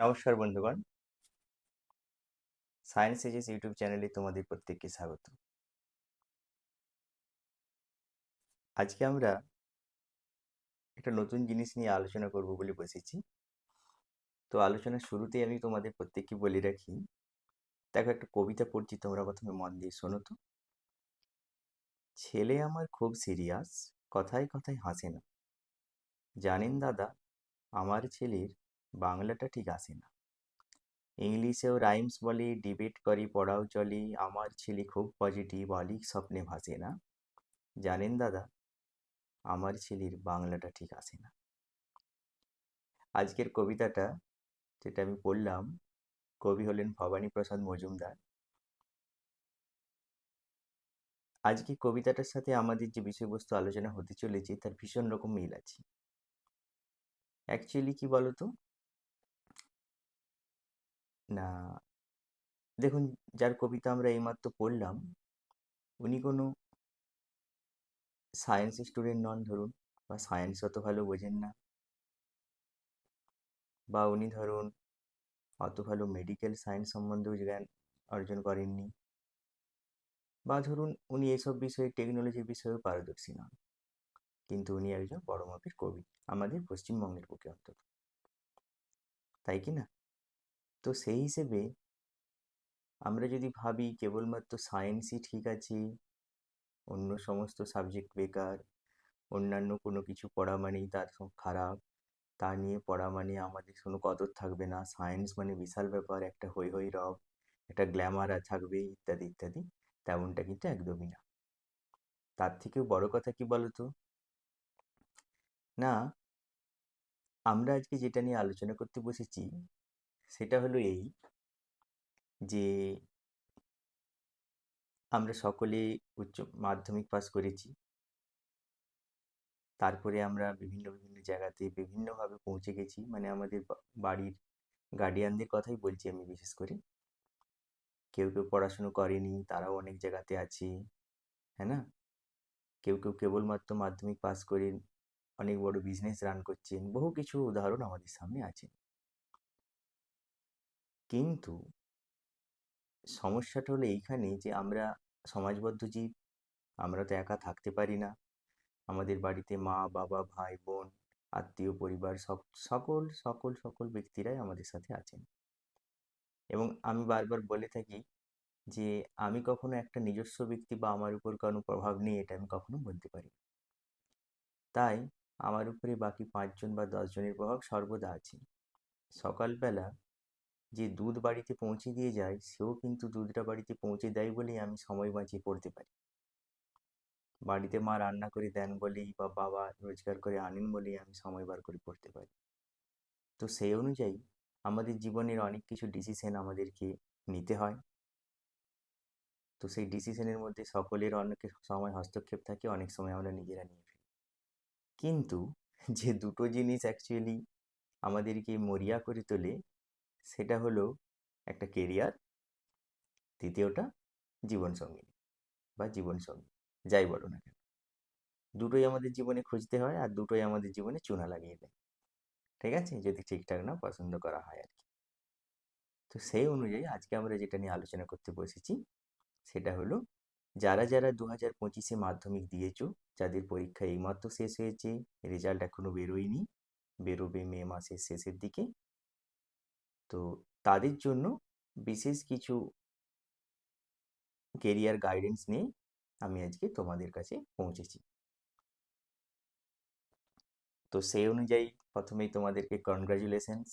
নমস্কার বন্ধুগণ, science edges YouTube চ্যানেলে তোমাদের প্রত্যেককে স্বাগত। আজকে আমরা একটা নতুন জিনিস নিয়ে আলোচনা করব বলে বসেছি। তো আলোচনার শুরুতেই আমি তোমাদের প্রত্যেককে বলে রাখি, দেখো একটা কবিতা পড়ছি, তোমরা প্রথমে মন দিয়ে শোনো তো। ছেলে আমার খুব সিরিয়াস, কথায় কথায় হাসে না। জানেন দাদা, আমার ছেলের বাংলাটা ঠিক আসে না। ইংলিশেও রাইমস বলে, ডিবেট করে, পড়াও চলে। আমার ছেলে খুব পজিটিভ, অলিক স্বপ্নে ভাসে না। জানেন দাদা, আমার ছেলের বাংলাটা ঠিক আসে না। আজকের কবিতাটা যেটা আমি পড়লাম, কবি হলেন ভবানীপ্রসাদ মজুমদার। আজকে কবিতাটার সাথে আমাদের যে বিষয়বস্তু আলোচনা হতে চলেছে তার ভীষণ রকম মিল আছে। অ্যাকচুয়ালি কি বলতো, না দেখুন, যার কবিতা আমরা এইমাত্র পড়লাম, উনি কোনো সায়েন্স স্টুডেন্ট নন ধরুন, বা সায়েন্স অত ভালো বোঝেন না, বা উনি ধরুন অত ভালো মেডিকেল সায়েন্স সম্বন্ধেও জ্ঞান অর্জন করেননি, বা ধরুন উনি এসব বিষয়ে টেকনোলজির বিষয়েও পারদর্শী নন, কিন্তু উনি একজন বড় মাপের কবি, আমাদের পশ্চিমবঙ্গের বুকে অন্তত, তাই কি না? তো সেই হিসেবে আমরা যদি ভাবি কেবলমাত্র সায়েন্সই ঠিক আছে, অন্য সমস্ত সাবজেক্ট বেকার, অন্যান্য কোনো কিছু পড়া মানেই তার খারাপ, তা নিয়ে পড়া মানে আমাদের কোনো কদর থাকবে না, সায়েন্স মানে বিশাল ব্যাপার, একটা হৈ হৈ রব, একটা গ্ল্যামার থাকবে, ইত্যাদি ইত্যাদি, তেমনটা কিন্তু একদমই না। তার থেকেও বড় কথা কি বলতো, না, আমরা আজকে যেটা নিয়ে আলোচনা করতে বসেছি সেটা হলো এই, যে আমরা সকলে উচ্চ মাধ্যমিক পাস করেছি, তারপরে আমরা বিভিন্ন বিভিন্ন জায়গাতে বিভিন্নভাবে পৌঁছে গেছি, মানে আমাদের বাড়ির গার্ডিয়ানদের কথাই বলছি আমি বিশেষ করে। কেউ কেউ পড়াশুনো করেনি, তারাও অনেক জায়গাতে আছে, হ্যাঁ না? কেউ কেউ কেবলমাত্র মাধ্যমিক পাস করে অনেক বড় বিজনেস রান করছেন, বহু কিছু উদাহরণ আমাদের সামনে আছে। কিন্তু সমস্যাটা হলো এইখানে যে আমরা সমাজবদ্ধ জীব, আমরা তো একা থাকতে পারি না। আমাদের বাড়িতে মা বাবা ভাই বোন আত্মীয় পরিবার সকল সকল সকল ব্যক্তিরাই আমাদের সাথে আছেন। এবং আমি বারবার বলে থাকি যে আমি কখনো একটা নিজস্ব ব্যক্তি বা আমার উপর কোনো প্রভাব নেই এটা আমি কখনো বলতে পারি না। তাই আমার উপরে বাকি 5 জন বা 10 জনের প্রভাব সর্বদা আছে। সকালবেলা যে দুধ বাড়িতে পৌঁছে দিয়ে যায়, সেও কিন্তু দুধটা বাড়িতে পৌঁছে দেয় বলেই আমি সময় বাঁচিয়ে পড়তে পারি। বাড়িতে মা রান্না করে দেন বলেই, বা বাবা রোজগার করে আনেন বলেই আমি সময় বার করে পড়তে পারি। তো সেই অনুযায়ী আমাদের জীবনের অনেক কিছু ডিসিশন আমাদেরকে নিতে হয়। তো সেই ডিসিশনের মধ্যে সকলের অনেক সময় হস্তক্ষেপ থাকে, অনেক সময় আমরা নিজেরা নিয়ে ফেলি। কিন্তু যে দুটো জিনিস অ্যাকচুয়ালি আমাদেরকে মরিয়া করে তোলে, সেটা হলো একটা কেরিয়ার, দ্বিতীয়টা জীবনসঙ্গী বা জীবনসঙ্গী, যাই বলো না কেন। দুটোই আমাদের জীবনে খুঁজতে হয়, আর দুটোই আমাদের জীবনে চুনা লাগিয়ে দেয়, ঠিক আছে, যদি ঠিকঠাক না পছন্দ করা হয় আর কি। তো সেই অনুযায়ী আজকে আমরা যেটা নিয়ে আলোচনা করতে বসেছি সেটা হলো, যারা যারা 2025-এ মাধ্যমিক দিয়েছো, যাদের পরীক্ষা এইমাত্র শেষ হয়েছে, রেজাল্ট এখনো বেরোয়নি, বেরোবে মে মাসের শেষের দিকে, তো তাদের জন্য বিশেষ কিছু কেরিয়ার গাইডেন্স নিয়ে আমি আজকে তোমাদের কাছে পৌঁছেছি। তো সেই অনুযায়ী প্রথমেই তোমাদেরকে কনগ্রাচুলেশনস,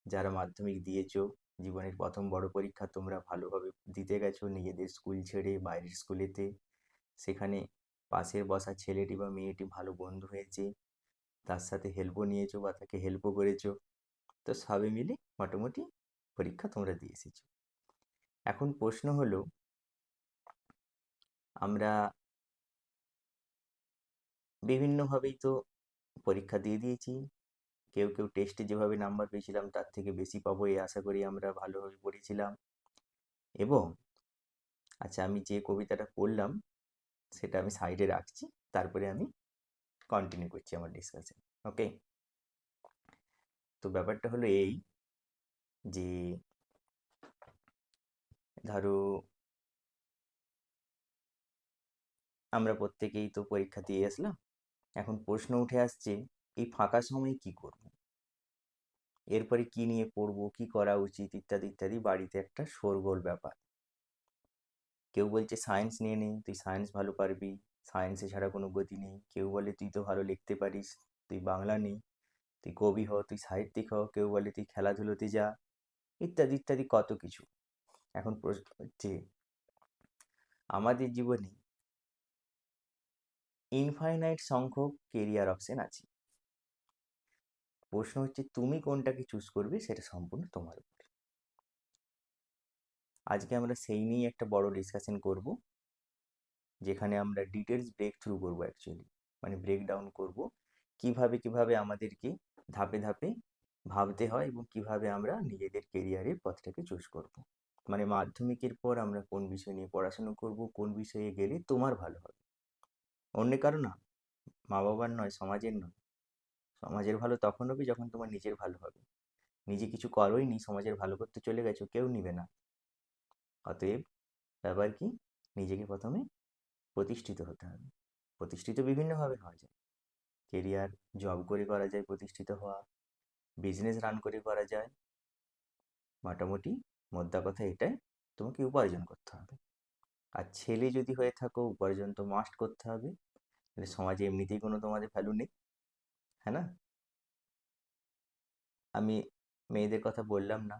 যারা মাধ্যমিক দিয়েছো, জীবনের প্রথম বড় পরীক্ষা তোমরা ভালোভাবে দিতে গেছো, নিজেদের স্কুল ছেড়ে বাইরের স্কুলেতে, সেখানে পাশের বসা ছেলেটি বা মেয়েটি ভালো বন্ধু হয়েছে, তার সাথে হেল্পও নিয়েছো বা তাকে হেল্পও করেছো। তো সবে মিলে মোটামুটি পরীক্ষা তোমরা দিয়ে এসেছো। এখন প্রশ্ন হলো, আমরা বিভিন্নভাবেই তো পরীক্ষা দিয়ে দিয়েছি, কেউ কেউ টেস্টে যেভাবে নাম্বার পেয়েছিলাম তার থেকে বেশি পাবো এই আশা করি আমরা ভালোভাবে পড়েছিলাম। এবং আচ্ছা, আমি যে কবিতাটা পড়লাম সেটা আমি সাইডে রাখছি, তারপরে আমি কন্টিনিউ করছি আমার ডিসকাশন। ওকে, তো ব্যাপারটা হলো এই, যে ধরো আমরা প্রত্যেকেই তো পরীক্ষা দিয়ে আসলাম, এখন প্রশ্ন উঠে আসছে এই ফাঁকা সময়ে কি করব, এরপরে কি নিয়ে পড়বো, কি করা উচিত, ইত্যাদি ইত্যাদি। বাড়িতে একটা শোরগোল ব্যাপার। কেউ বলছে সায়েন্স নিয়ে নে, তুই সায়েন্স ভালো পারবি, সায়েন্সে ছাড়া কোনো গতি নেই। কেউ বলে তুই তো ভালো লিখতে পারিস, তুই বাংলা নে, তুই কবি হ, তুই সাহিত্যিক হ। কেউ বলে তুই খেলাধুলোতে যা, ইত্যাদি ইত্যাদি কত কিছু। এখন প্রশ্ন হচ্ছে আমাদের জীবনে ইনফাইনাইট সংখ্যক কেরিয়ার অপশন আছে। প্রশ্ন হচ্ছে তুমি কোনটাকে চুজ করবে, সেটা সম্পূর্ণ তোমার উপর। আজকে আমরা সেই নিয়ে একটা বড় ডিসকাশন করব, যেখানে আমরা ডিটেলস ব্রেক থ্রু করবো অ্যাকচুয়ালি, মানে ব্রেক ডাউন করবো কিভাবে কিভাবে আমাদেরকে ধাপে ধাপে ভাবতে হয় এবং কিভাবে আমরা নিজেদের কেরিয়ারের পথটাকে চুজ করব। মানে মাধ্যমিকের পর আমরা কোন বিষয় নিয়ে পড়াশোনা করব, কোন বিষয়ে গেলে তোমার ভালো হবে, অন্য কারো না, মা বাবার নয়, সমাজের নয়। সমাজের ভালো তখন হবে যখন তোমার নিজের ভালো হবে। নিজে কিছু করোই নি, সমাজের ভালো করতে চলে গেছো, কেউ নিবে না। অতএব ব্যাপার কি, নিজেকে প্রথমে প্রতিষ্ঠিত হতে হবে। প্রতিষ্ঠিত বিভিন্নভাবে হওয়া যায়। কেরিয়ার জব করে করা যায় প্রতিষ্ঠিত হওয়া, বিজনেস রান করে করা যায়। মোটামুটি মোদ্দা কথা এটাই, তোমাকে উপার্জন করতে হবে। আর ছেলে যদি হয়ে থাকো, উপার্জন তো মাস্ট করতে হবে, মানে সমাজে এমনিতেই কোনো তোমাদের ভ্যালু নেই, হ্যাঁ না? আমি মেয়েদের কথা বললাম না,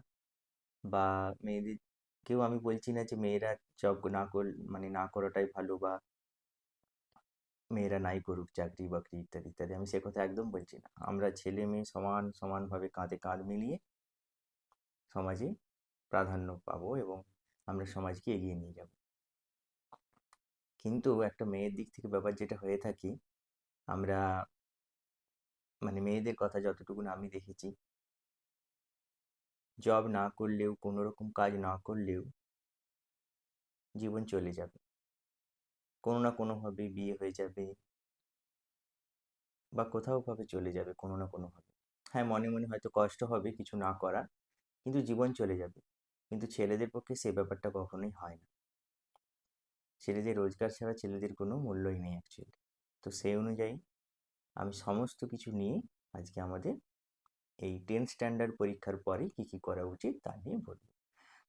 বা মেয়েদেরকেও আমি বলছি না যে মেয়েরা জব না মানে না করাটাই ভালো, বা মেয়েরা নাই করুক চাকরি বাকরি ইত্যাদি ইত্যাদি। আমি সে কথা একদম বলছি না। আমরা ছেলে মেয়ে সমান সমানভাবে কাঁধে কাঁধ মিলিয়ে সমাজে প্রাধান্য পাবো এবং আমরা সমাজকে এগিয়ে নিয়ে যাব। কিন্তু একটা মেয়ের দিক থেকে ব্যাপার যেটা হয়ে থাকে, আমরা মানে মেয়েদের কথা যতটুকু আমি দেখেছি, জব না করলেও, কোনো রকম কাজ না করলেও জীবন চলে যাবে। কোনো না কোনোভাবে বিয়ে হয়ে যাবে, বা কোথাও ভাবে চলে যাবে কোনো না কোনোভাবে। হ্যাঁ, মনে মনে হয়তো কষ্ট হবে কিছু না করার, কিন্তু জীবন চলে যাবে। কিন্তু ছেলেদের পক্ষে সে ব্যাপারটা কখনোই হয় না। ছেলেদের রোজগার ছাড়া ছেলেদের কোনো মূল্যই নেই অ্যাকচুয়ালি। তো সেই অনুযায়ী আমি সমস্ত কিছু নিয়ে আজকে আমাদের এই 10th স্ট্যান্ডার্ড পরীক্ষার পরে কী কী করা উচিত তা নিয়ে বলবো।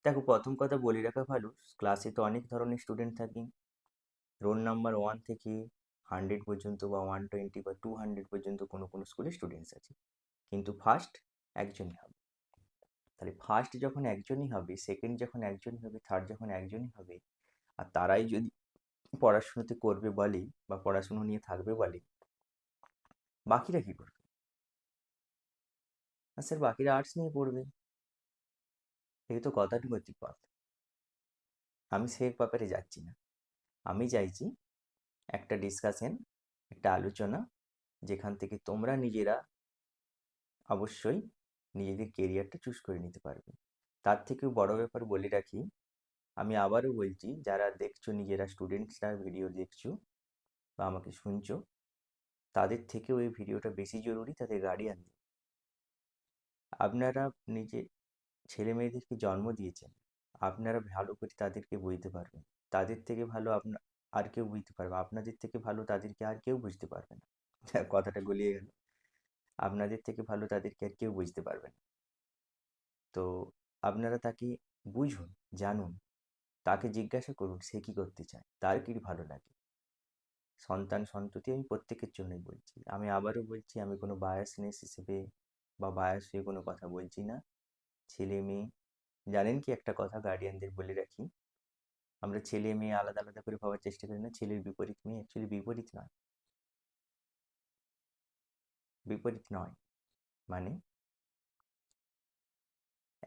দেখো, প্রথম কথা বলে রাখা ভালো, ক্লাসে তো অনেক ধরনের স্টুডেন্ট থাকে। রোল নাম্বার 1 থেকে 100 পর্যন্ত, বা 120 বা 200 পর্যন্ত কোনো কোনো স্কুলে স্টুডেন্টস আছে, কিন্তু ফার্স্ট একজনই হবে। তাহলে ফার্স্ট যখন একজনই হবে, সেকেন্ড যখন একজনই হবে, থার্ড যখন একজনই হবে, আর তারাই যদি পড়াশুনোতে করবে বলে বা পড়াশুনো নিয়ে থাকবে বলে, বাকিরা কি করবে? আর স্যার বাকিরা আর্টস নিয়ে পড়বে, এই তো গতানুগতিক পথ। আমি সে ব্যাপারে যাচ্ছি না। আমি চাইছি একটা ডিসকাশন, একটা আলোচনা, যেখান থেকে তোমরা নিজেরা অবশ্যই নিজেদের কেরিয়ারটা চুজ করে নিতে পারবে। তার থেকেও বড় ব্যাপার বলে রাখি, আমি আবারও বলছি, যারা দেখছো, নিজেরা স্টুডেন্টসরা ভিডিও দেখছো বা আমাকে শুনছো, তাদের থেকেও এই ভিডিওটা বেশি জরুরি তাদের গার্ডিয়ানদের। আপনারা নিজে ছেলে মেয়েদেরকে জন্ম দিয়েছেন, আপনারা ভালো করে তাদেরকে বুঝতে পারবেন। তাদের থেকে ভালো আর কেউ বুঝতে পারবে, আপনাদের থেকে ভালো তাদেরকে আর কেউ বুঝতে পারবে না। কথাটা গলিয়ে গেল। আপনাদের থেকে ভালো তাদেরকে আর কেউ বুঝতে পারবে না। তো আপনারা তাকে বুঝুন, জানুন, তাকে জিজ্ঞাসা করুন সে কি করতে চায়, তার কি ভালো লাগে। সন্তান সন্ততি আমি প্রত্যেকের জন্যই বলছি। আমি আবারও বলছি, আমি কোনো বায়াসনেস হিসেবে বা বায়াস হয়ে কোনো কথা বলছি না। ছেলে মেয়ে, জানেন কি একটা কথা গার্ডিয়ানদের বলে রাখি, আমরা ছেলে মেয়ে আলাদা আলাদা করে ভাবার চেষ্টা করি না। ছেলের বিপরীত মেয়ে অ্যাকচুয়ালি বিপরীত নয়, বিপরীত নয়, মানে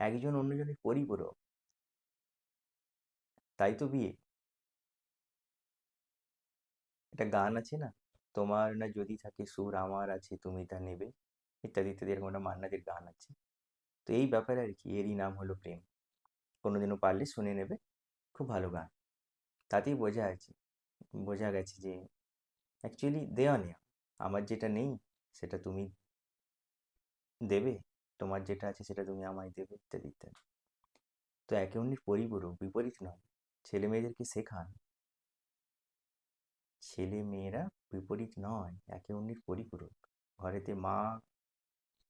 একজন অন্যজনের পরিপূরক, তাই তো বিয়ে। একটা গান আছে না, তোমার না যদি থাকে সুর আমার আছে তুমি তা নেবে, ইত্যাদি ইত্যাদি, এরকম একটা মান্নাদের গান আছে। তো এই ব্যাপারে আর কি, এরই নাম হলো প্রেম। কোনোদিনও পারলে শুনে নেবে, খুব ভালো গান। তাতেই বোঝা গেছে যে অ্যাকচুয়ালি দেওয়া নেওয়া। আমার যেটা নেই সেটা তুমি দেবে, তোমার যেটা আছে সেটা তুমি আমায় দেবে, ইত্যাদি ইত্যাদি। তো একে অন্যের পরিপূরক, বিপরীত নয়। ছেলে মেয়েদেরকে শেখান, ছেলে মেয়েরা বিপরীত নয়, একে অন্যের পরিপূরক। ঘরেতে মা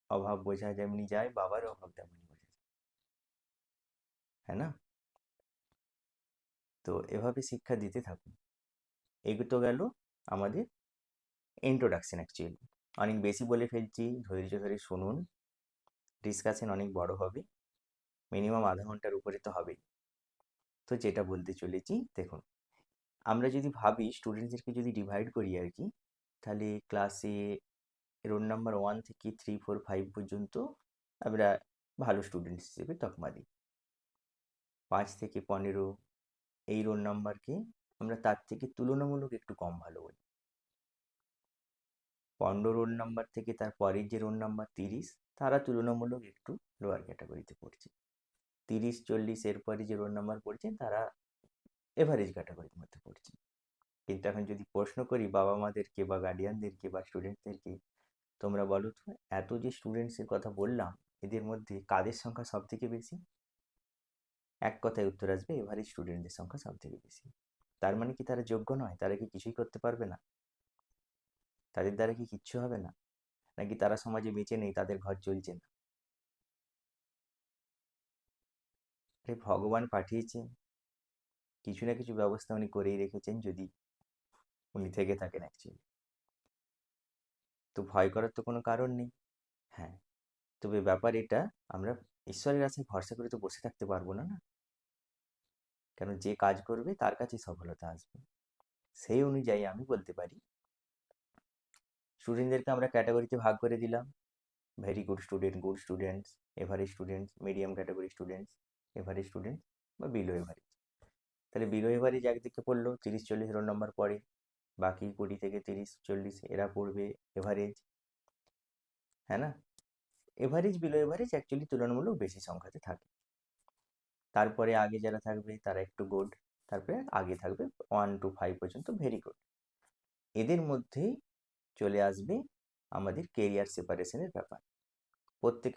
অভাব বোঝা যেমনি যায়, বাবার অভাব তেমনি বোঝা যায়, হ্যাঁ না? তো এভাবে শিক্ষা দিতে থাকুন। এগুলো তো গেল আমাদের ইন্ট্রোডাকশন। অ্যাকচুয়ালি অনেক বেশি বলে ফেলছি, ধৈর্য ধরে শুনুন। ডিসকাশন অনেক বড় হবে, মিনিমাম আধা ঘন্টার উপরে তো হবেই। তো যেটা বলতে চলেছি, দেখুন, আমরা যদি ভাবি স্টুডেন্টদেরকে যদি ডিভাইড করি আর কি, তাহলে ক্লাসে রোল নাম্বার 1 থেকে 3, 4, 5 পর্যন্ত আমরা ভালো স্টুডেন্ট হিসেবে তকমা দিই। 5 থেকে 15 এই রোল নাম্বারকে আমরা তার থেকে তুলনামূলক একটু কম ভালো বলি। 15 রোল নাম্বার থেকে তার পরের যে রোল নাম্বার 30, তারা তুলনামূলক একটু লোয়ার ক্যাটাগরিতে পড়ছে। 30, 40 এরপরে যে রোল নাম্বার পড়ছে তারা এভারেজ ক্যাটাগরির মধ্যে পড়ছে। কিন্তু এখন যদি প্রশ্ন করি বাবা মাদেরকে বা গার্ডিয়ানদেরকে বা স্টুডেন্টদেরকে, তোমরা বলো তো, এত যে স্টুডেন্টসের কথা বললাম, এদের মধ্যে কাদের সংখ্যা সব থেকে বেশি? এক কথায় উত্তর আসবে, এভারেজ স্টুডেন্টদের সংখ্যা সব থেকে বেশি। তার মানে কি তারা যোগ্য নয়? তারা কি কিছুই করতে পারবে না? তাদের দ্বারা কি কিচ্ছু হবে না? নাকি তারা সমাজে বেঁচে নেই, তাদের ঘর চলছে না? আরে ভগবান পাঠিয়েছেন, কিছু না কিছু ব্যবস্থা উনি করেই রেখেছেন, যদি উনি থেকে থাকেন অ্যাকচুয়ালি। তো ভয় করার তো কোনো কারণ নেই। হ্যাঁ, তবে ব্যাপার এটা, আমরা ঈশ্বরের আশায় ভরসা করে তো বসে থাকতে পারবো না, না? কেন, যে কাজ করবে তার কাছেই সফলতা আসবে। সেই অনুযায়ী আমি বলতে পারি, স্টুডেন্টদেরকে আমরা ক্যাটাগরিতে ভাগ করে দিলাম: very good student, good students, average students, medium category students, average students বা বিলো এভারেজ। তাহলে বিলো এভারেজ একদিকে পড়লো, 30, 40 রোল নম্বর পড়ে, বাকি 20 থেকে 30, 40 এরা পড়বে এভারেজ, হ্যাঁ না? এভারেজ, বিলো এভারেজ অ্যাকচুয়ালি তুলনামূলক বেশি সংখ্যাতে থাকে। তারপরে আগে যারা থাকবে তারা একটু গুড, তারপরে আগে থাকবে 1 to 5 পর্যন্ত ভেরি গুড। এদের মধ্যেই চলে আসবে আমাদের কেরিয়ার সেপারেশনের ব্যাপার।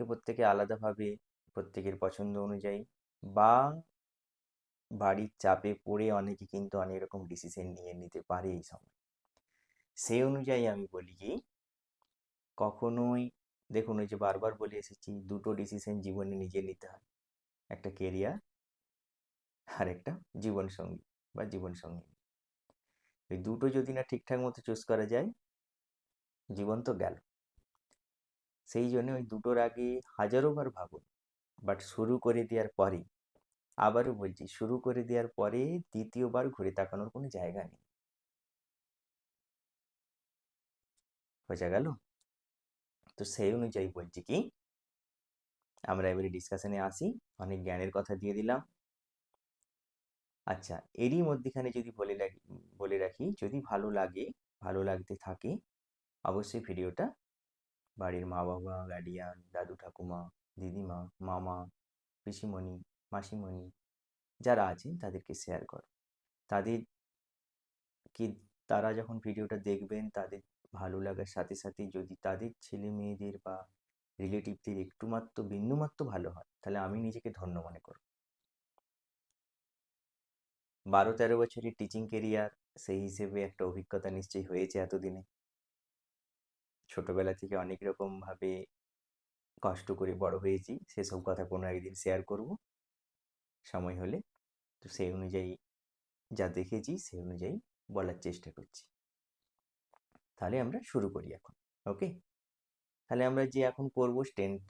প্রত্যেকে আলাদাভাবে, প্রত্যেকের পছন্দ অনুযায়ী বা বাড়ির চাপে পড়ে অনেকে কিন্তু অনেক রকম ডিসিশন নিয়ে নিতে পারে এই সময়। সেই অনুযায়ী আমি বলি কি, কখনোই, দেখুন, ওই যে বারবার বলে এসেছি, দুটো ডিসিশন জীবনে নিজে নিতে হয়: একটা কেরিয়ার আর একটা জীবনসঙ্গী বা জীবনসঙ্গিনী। এই দুটো যদি না ঠিকঠাক মতো চুজ করা যায়, জীবন তো গেল। সেই জন্য ওই দুটোর আগে হাজারো বার ভাবুন, বাট শুরু করে দেওয়ার পরে, আবারও বলছি, শুরু করে দেওয়ার পরে দ্বিতীয়বার ঘুরে তাকানোর কোনো জায়গা নেই। বোঝা গেল? তো সেই অনুযায়ী বলছি কি, আমরা এবারে ডিসকাশনে আসি। অনেক জ্ঞানের কথা দিয়ে দিলাম। আচ্ছা, এরই মধ্যেখানে যদি বলে রাখি, যদি ভালো লাগে, ভালো লাগতে থাকে, অবশ্যই ভিডিওটা বাড়ির মা বাবা, গার্ডিয়ান, দাদু ঠাকুমা, দিদিমা, মামা, পিসিমণি, মাসিমণি যারা আছেন তাদেরকে শেয়ার করো। তাদের কি, তারা যখন ভিডিওটা দেখবেন, তাদের ভালো লাগার সাথে সাথে যদি তাদের ছেলে মেয়েদের বা রিলেটিভদের একটুমাত্র বিন্দুমাত্র ভালো হয়, তাহলে আমি নিজেকে ধন্য মনে করব। 12-13 বছরের টিচিং কেরিয়ার, সেই হিসেবে একটা অভিজ্ঞতা নিশ্চয়ই হয়েছে এতদিনে। ছোটবেলা থেকে অনেক রকম ভাবে কষ্ট করে বড় হয়েছি, সেসব কথা কোনো একদিন শেয়ার করব সময় হলে। তো সেই অনুযায়ী যা দেখেছি সেই অনুযায়ী বলার চেষ্টা করছি। তাহলে আমরা শুরু করি এখন। ওকে? তাহলে আমরা যে এখন করব,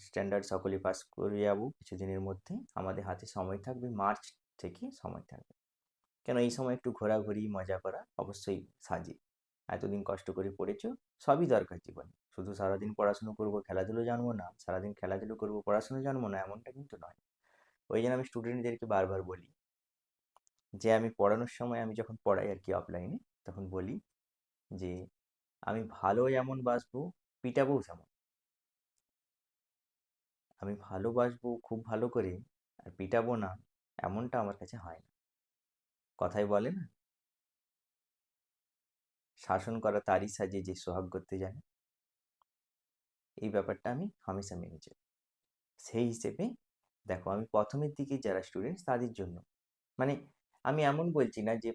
স্ট্যান্ডার্ড সকলে পাস করে যাবো কিছুদিনের মধ্যে। আমাদের হাতে সময় থাকবে, মার্চ থেকে সময় থাকবে। কেন, এই সময় একটু ঘোরাঘুরি মজা করা অবশ্যই সাজে। এতদিন কষ্ট করে পড়েছো, সবই দরকার জীবনে। শুধু সারাদিন পড়াশুনো করবো, খেলাধুলো জানবো না, সারাদিন খেলাধুলো করবো, পড়াশুনো জানবো না, এমনটা কিন্তু নয়। ওই জন্য আমি স্টুডেন্টদেরকে বারবার বলি যে, আমি পড়ানোর সময়, আমি যখন পড়াই আর কি অফলাইনে, তখন বলি যে আমি ভালো যেমন বাসবো, পিটাবো তেমন। আমি ভালোবাসবো খুব ভালো করে, আর পিটাবো না, এমনটা আমার কাছে হয় না। কথায় বলে না, শাসন করা তারই সাজে যে সোহাগ করতে জানে। এই ব্যাপারটা আমি হামেশা মেনে চলি। সেই হিসেবে দেখো, আমি প্রথমের দিকে যারা স্টুডেন্টস তাদের জন্য, মানে আমি এমন বলছি না যে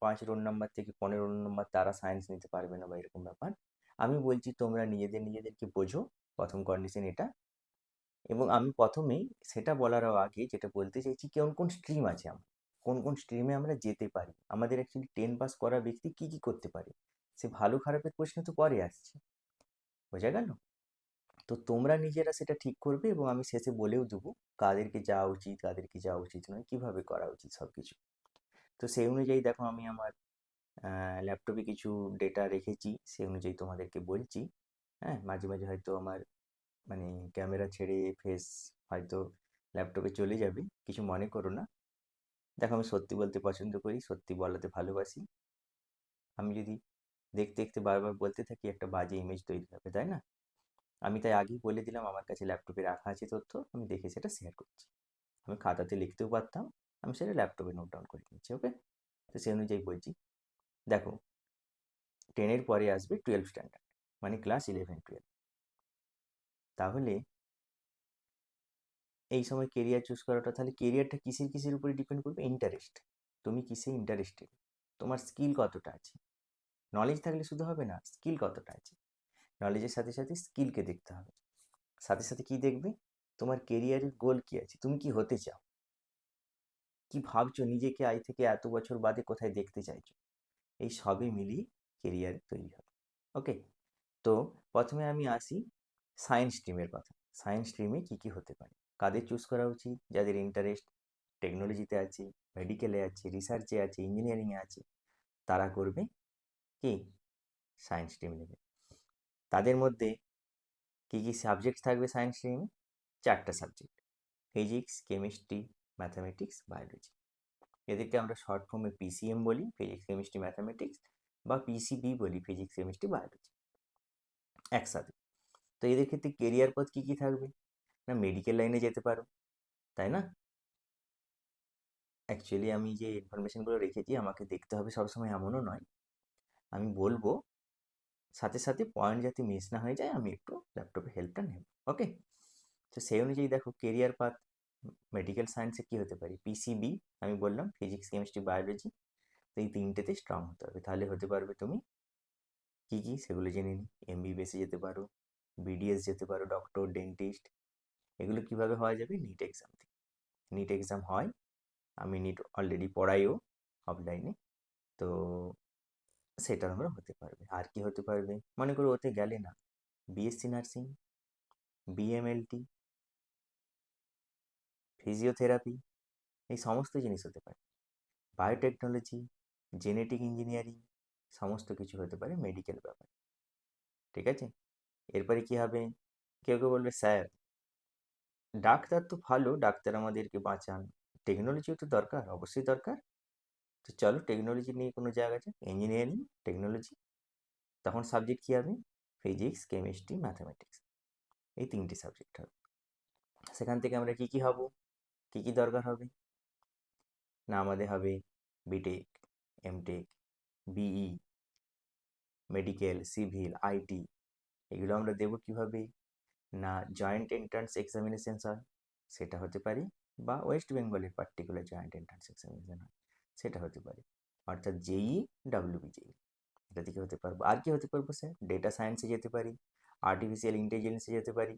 5 রোল নাম্বার থেকে 15 রোল নাম্বার তারা সায়েন্স নিতে পারবে না বা এরকম ব্যাপার। আমি বলছি তোমরা নিজেদেরকে বোঝো, প্রথম কন্ডিশন এটা। এবং আমি প্রথমেই সেটা বলার আগে যেটা বলতে চাইছি, কোন কোন স্ট্রিম আছে আমার, কোন কোন স্ট্রিমে আমরা যেতে পারি, আমাদের অ্যাকচুয়ালি 10 পাস করা ব্যক্তি কি কি করতে পারে। সে ভালো খারাপের প্রশ্ন তো পরে আসছে, বোঝা গেল? তো তোমরা নিজেরা সেটা ঠিক করবে এবং আমি শেষে বলেও দেবো কাদেরকে যাওয়া উচিত, কাদেরকে যাওয়া উচিত নয়, কিভাবে করা উচিত সব কিছু। তো সেই অনুযায়ী দেখো, আমি আমার ল্যাপটপে কিছু ডেটা রেখেছি, সেই অনুযায়ী তোমাদেরকে বলছি। হ্যাঁ, মাঝে মাঝে হয়তো আমার মানে ক্যামেরা ছেড়ে ফেস হয়তো ল্যাপটপে চলে যাবে, কিছু মনে করো না। দেখো, আমি সত্যি বলতে পছন্দ করি, সত্যি বলাতে ভালোবাসি। আমি যদি দেখতে দেখতে বারবার বলতে থাকি, একটা বাজে ইমেজ তৈরি হবে, তাই না? আমি তাই আগেই বলে দিলাম, আমার কাছে ল্যাপটপে রাখা আছে তথ্য, আমি দেখে সেটা শেয়ার করছি। আমি খাতাতে লিখতেও পারতাম, আমি সেটা ল্যাপটপে নোট ডাউন করে নিচ্ছি। ওকে, তো সেই অনুযায়ী বলছি। দেখো, 10-এর পরে আসবে 12 স্ট্যান্ডার্ড, মানে ক্লাস 11-12। তাহলে এই সময় কেরিয়ার চুজ করাটা, তাহলে কেরিয়ারটা কিসের কিসের উপরে ডিপেন্ড করবে? ইন্টারেস্ট। তুমি কিসে ইন্টারেস্টেড, তোমার স্কিল কতটা আছে। নলেজ থাকলে শুধু হবে না, স্কিল কতটা আছে। নলেজের সাথে সাথে স্কিলকে দেখতে হবে। সাথে সাথে কি দেখবে? তোমার কেরিয়ারের গোল কি আছে, তুমি কি হতে চাও, কি ভাবছো নিজেকে আজ থেকে এত বছর বাদে কোথায় দেখতে চাইছো। এই সবই মিলিয়ে কেরিয়ার তৈরি হবে। ওকে, তো প্রথমে আমি আসি সায়েন্স স্ট্রিমের কথা। সায়েন্স স্ট্রিমে কী কী হতে পারে, কাদের চুজ করা উচিত? যাদের ইন্টারেস্ট টেকনোলজিতে আছে, মেডিকেলে আছে, রিসার্চে আছে, ইঞ্জিনিয়ারিংয়ে আছে, তারা করবে কি? সায়েন্স স্ট্রিম নেবে। তাদের মধ্যে কী কী সাবজেক্ট থাকবে সায়েন্স স্ট্রিমে? 4টা subject: physics, chemistry, mathematics, biology. এদেরকে আমরা শর্ট ফর্মে পিসিএম বলি, ফিজিক্স কেমিস্ট্রি ম্যাথামেটিক্স, বা পিসিবি বলি, ফিজিক্স কেমিস্ট্রি বায়োলজি, একসাথে। তো এদের ক্ষেত্রে কেরিয়ার পথ কী কী থাকবে? না, মেডিকেল লাইনে যেতে পারো, তাই না? অ্যাকচুয়ালি আমি যে ইনফরমেশনগুলো রেখেছি আমাকে দেখতে হবে সবসময় এমনও নয়। আমি বলবো, সাথে সাথে পয়েন্ট যাতে মিস না হয়ে যায়, আমি একটু ল্যাপটপে হেল্পটা নেব। ওকে, তো সেই অনুযায়ী দেখো কেরিয়ার পাথ মেডিকেল সায়েন্সে কী হতে পারে? পিসিবি, আমি বললাম ফিজিক্স কেমিস্ট্রি বায়োলজি। তো এই তিনটেতে স্ট্রং হতে হবে, তাহলে হতে পারবে তুমি। কী কী সেগুলো জেনে নিই। এমবিবিএসে যেতে পারো, বিডিএস যেতে পারো, ডক্টর, ডেন্টিস্ট। এগুলো কিভাবে হওয়া যাবে? নিট এক্সাম থেকে। নিট এক্সাম হয়, আমি নিট অলরেডি পড়াইও অফলাইনে। তো সেটা আমরা হতে পারবে। আর কি হতে পারবে? মনে করো ওতে গেলে না, বিএসসি নার্সিং, বিএমএলটি, ফিজিওথেরাপি, এই সমস্ত জিনিস হতে পারে। বায়োটেকনোলজি, জেনেটিক ইঞ্জিনিয়ারিং, সমস্ত কিছু হতে পারে মেডিকেল ব্যাপার। ঠিক আছে, এরপরে কি হবে? কেউ কেউ বলবে স্যার ডাক্তার তো ভালো, ডাক্তার আমাদেরকে বাঁচান, টেকনোলজিও তো দরকার, অবশ্যই দরকার। তো চলো টেকনোলজি নিয়ে কোনো জায়গা যাক, ইঞ্জিনিয়ারিং, টেকনোলজি। তখন সাবজেক্ট কী হবে? ফিজিক্স, কেমিস্ট্রি, ম্যাথামেটিক্স, এই তিনটি সাবজেক্ট হবে। সেখান থেকে আমরা কী কী হব, কী কী দরকার হবে? না, আমাদের হবে BTech, MTech, BE, medical, civil, IT. এগুলো আমরা দেবো কিভাবে? না, জয়েন্ট এন্ট্রান্স এক্সামিনেশন হয়, সেটা হতে পারে, বা ওয়েস্ট বেঙ্গলের পার্টিকুলার জয়েন্ট এন্ট্রান্স এক্সামিনেশন হয়, সেটা হতে পারে। অর্থাৎ জেই, ডাব্লিউবিজেই, এটা থেকে হতে পারবো। আর কি হতে পারবো স্যার? ডেটা সায়েন্সে যেতে পারি, আর্টিফিশিয়াল ইন্টেলিজেন্সে যেতে পারি,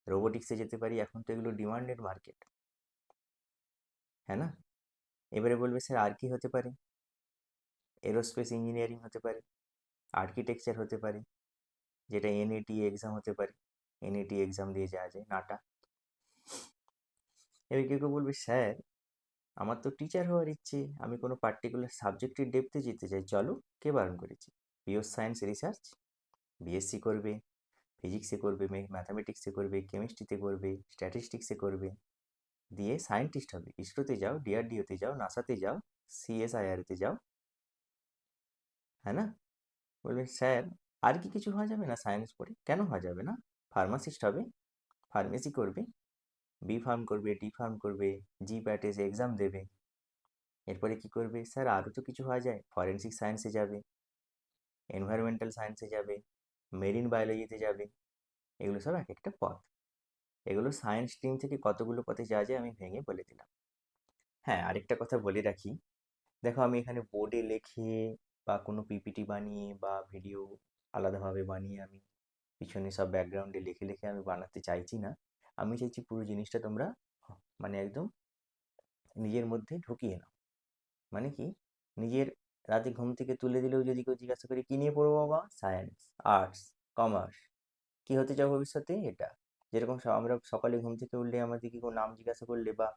রোবোটিক্সে যেতে পারি। এখন তো এগুলো ডিমান্ডেড মার্কেট, হ্যাঁ না? এবারে বলবে স্যার আর কি হতে পারে? এরোস্পেস ইঞ্জিনিয়ারিং হতে পারে, আর্কিটেকচার হতে পারে, যেটা এনএটি এক্সাম হতে পারে, এনএটি এক্সাম দিয়ে যাওয়া যায়, নাটা। এবার কেউ কেউ বলবে স্যার আমার তো টিচার হওয়ার ইচ্ছে, আমি কোনো পার্টিকুলার সাবজেক্টের ডেপথে যেতে চাই, চলো, কে বারণ করেছে? পিওর সায়েন্স রিসার্চ, বিএসসি করবে, ফিজিক্সে করবে, ম্যাথামেটিক্সে করবে, কেমিস্ট্রিতে করবে, স্ট্যাটিস্টিক্সে করবে, দিয়ে সায়েন্টিস্ট হবে। ইসরোতে যাও, ডিআরডিওতে যাও, নাসাতে যাও, সিএসআইআরতে যাও, হ্যাঁ না? বলবে স্যার আর কি কিছু হওয়া যাবে না সায়েন্স পড়ে? কেন হওয়া যাবে না? ফার্মাসিস্ট হবে, ফার্মেসি করবে, বি ফার্ম করবে, ডি ফার্ম করবে, জি প্যাট এসে এক্সাম দেবে। এরপরে কি করবে? স্যার আরও তো কিছু হওয়া যায়, ফরেন্সিক সায়েন্সে যাবে, এনভায়রনমেন্টাল সায়েন্সে যাবে, মেরিন বায়োলজিতে যাবে। এগুলো সব এক একটা পথ। এগুলো সায়েন্স স্ট্রিম থেকে কতগুলো পথে যাওয়া যায় আমি ভেঙে বলে দিলাম। হ্যাঁ, আরেকটা কথা বলে রাখি, দেখো আমি এখানে বোর্ডে লিখে বা কোনো পিপিটি বানিয়ে বা ভিডিও আলাদাভাবে বানিয়ে আমি পিছনে সব ব্যাকগ্রাউন্ডে লিখে লিখে আমি বানাতে চাইছি না। আমি চাইছি পুরো জিনিসটা তোমরা মানে একদম নিজের মধ্যে ঢুকিয়ে নাও। মানে কি, নিজের রাতে ঘুম থেকে তুলে দিলেও যদি কেউ জিজ্ঞাসা করে কি নিয়ে পড়বো বাবা, সায়েন্স, আর্টস, কমার্স, কি হতে চাও ভবিষ্যতে, এটা। যেরকম আমরা সকালে ঘুম থেকে উঠলে আমাদের কি কেউ নাম জিজ্ঞাসা করলে বা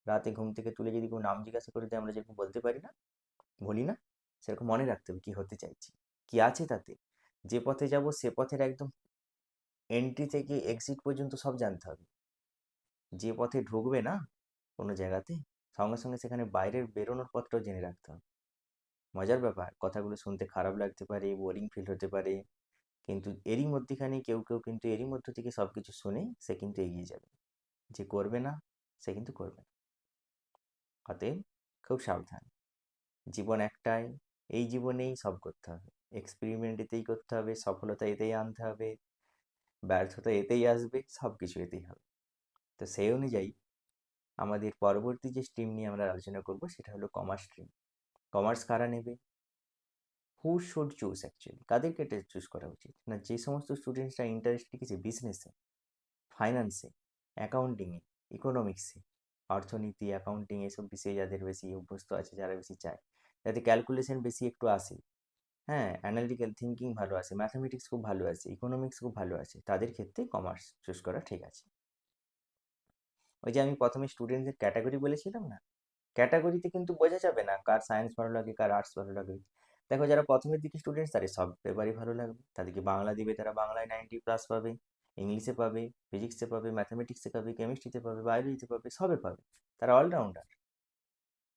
রাতে ঘুম থেকে তুলে যদি কেউ নাম জিজ্ঞাসা করে দেয় আমরা যেরকম বলতে পারি না, বলি না, সেরকম মনে রাখতে হবে কি হতে চাইছি, কি আছে তাতে। যে পথে যাব সে পথের একদম এন্ট্রি থেকে এক্সিট পর্যন্ত সব জানতে হবে। যে পথে ঢুকবে না কোনো জায়গাতে, সঙ্গে সঙ্গে সেখানে বাইরের বেরোনোর পথটাও জেনে রাখতে হবে। মজার ব্যাপার, কথাগুলো শুনতে খারাপ লাগতে পারে, বোরিং ফিল হতে পারে, কিন্তু এরই মধ্যেখানে কেউ কেউ কিন্তু এরই মধ্য থেকে সব কিছু শুনে সে কিন্তু এগিয়ে যাবে। যে করবে না সে কিন্তু করবে না। অতএব খুব সাবধান। জীবন একটাই, এই জীবনেই সব করতে হবে। এক্সপেরিমেন্ট এতেই করতে হবে, সফলতা এতেই আনতে হবে, ব্যর্থতা এতেই আসবে, সব কিছু এতেই হবে। তো সেই অনুযায়ী আমাদের পরবর্তী যে স্ট্রিম নিয়ে আমরা আলোচনা করব সেটা হলো কমার্স স্ট্রিম। কমার্স কারা নেবে, হু শুড চুজ অ্যাকচুয়ালি, কাদেরকে এটা চুজ করা উচিত না, যে সমস্ত স্টুডেন্টসরা ইন্টারেস্ট রেখেছে বিজনেসে, ফাইন্যান্সে, অ্যাকাউন্টিংয়ে, ইকোনমিক্সে, অর্থনীতি, অ্যাকাউন্টিং এসব বিষয়ে যাদের বেশি অভ্যস্ত আছে, যারা বেশি চায়, যাতে ক্যালকুলেশন বেশি একটু আসে, হ্যাঁ, অ্যানালিটিক্যাল থিঙ্কিং ভালো আছে, ম্যাথামেটিক্স খুব ভালো আছে, ইকোনমিক্স খুব ভালো আছে, তাদের ক্ষেত্রে কমার্স চুজ করা ঠিক আছে। ওই যে আমি প্রথমে স্টুডেন্টদের ক্যাটাগরি বলেছিলাম না, ক্যাটাগরিতে কিন্তু বোঝা যাবে না কার সায়েন্স ভালো লাগে কার আর্টস ভালো লাগে। দেখো যারা প্রথমের দিকে স্টুডেন্টস তাদের সব পেপারই ভালো লাগবে, তাদেরকে বাংলা দিবে তারা বাংলায় 90+ পাবে, ইংলিশে পাবে, ফিজিক্সে পাবে, ম্যাথামেটিক্সে পাবে, কেমিস্ট্রিতে পাবে, বায়োলজিতে পাবে, সবে পাবে, তারা অলরাউন্ডার।